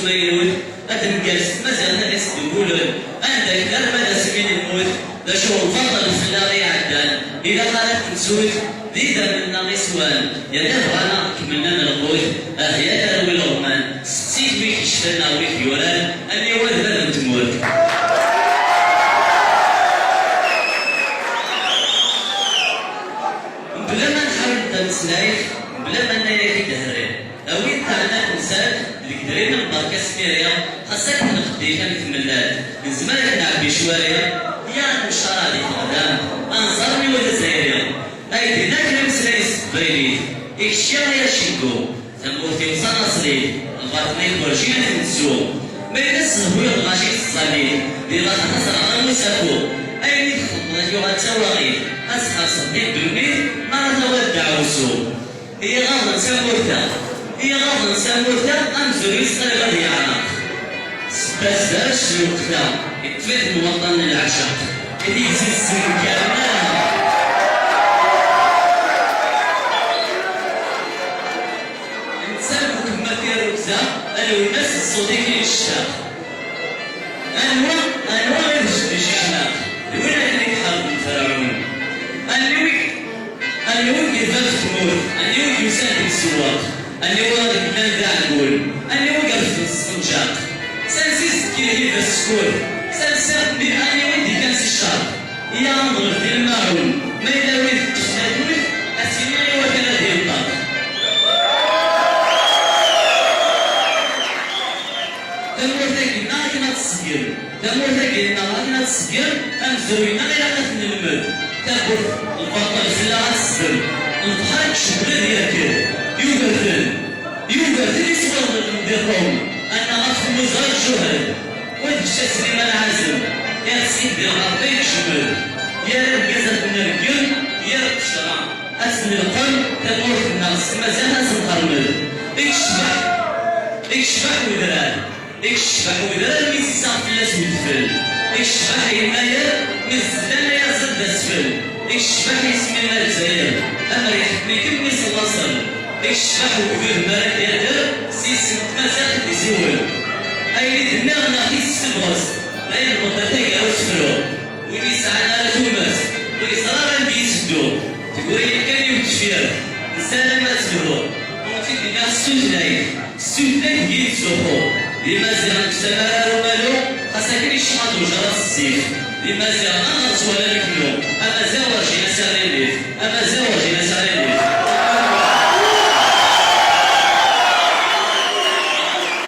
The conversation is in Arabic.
وما ينود أتنقلس مازال ناس يقولون عندك دار ماذا سمين الموت ذا شغل فضل الفلاغي عدان إذا قالت نسود ذي دار منا نسوان يا دهوانا كملنا الغوث يا دار والغمان ستيت بيك شفنا ويك يوران أني وذا تموت بلا ما نحاول نتسلايف بلا ما نلاقي دهرين أوين تاعنا إنسان اللي قدرنا نبارك سميريا خاصك نقدي كان تملات من زمان نلعب بشواريا يا المشارع اللي تقدام أنصارني ولا زايريا أيدي ذاك المسلايس بيني إكشيا يا شيكو تموتي وصلنا صليب الفاطمة يخرجين في السوق ما ينسى هو الغاشي الصليب اللي غاتا تصل على مسافو أيدي خطنا يوها تواغيب أسخر صديق بالميت ما نتودع وسوق هي غاضة سامورتا هي غاضة سامورتا أمزر يسقى غادي عناق بس دارش الوقتا يتفهم وطن العشاق اللي يزيد السنكرنا نتسامحوا كما في ركزة أنا والناس الصديقين الشاق أنواع الجيشنا وين اللي يحارب الفرعون اليوم كيفاش تموت اليوم يساعد السواق اليوم البلاد ذا نقول اليوم وقف في السنجاق سنسيس كي هي السكور سنسيس اليوم دي كاس الشهر يا عمر في المعون ما يداوي تشهدوش السينما وكذا ديال الطاق تمورتك النار كنا تصير تمورتك النار كنا تصير أمزروينا غير أخذ المد تاخذ الفاطمة الفلاحة السلم الضحك شبه ديالك يوغرتن يصور نديرهم أنا غتكون مزهر الجهل وهاد الشا سليمان عازم يا سيدي ربي يشمل يا رب كازا نرقل يا رب شرع أسن القلب تمور في الناس مازال ناس نقرمل اكشبح ودران ميزي صاحب الناس مدفل اكشبح يمايا مزدان يا زد اسفل اكشبح يسمي المال زاير أما يحكمي كم ميس الوصل اكشبح وكبير مالك يادر سيسم مازال يزول أي دماغ ناقيس السبغس لا ينبضتك أو سفلو ويلي سعنا لتومس ويلي صرارا بيسدو تقولي كان يوتشفير نسانا ما تفهو ومتي دماغ السوداء هي الزهو لمازال سمارا ومالو خاصك يشمط وجرس السيف لمازال أنغص ولا نكملو أما زاوج يا ساري الليف أما زاوج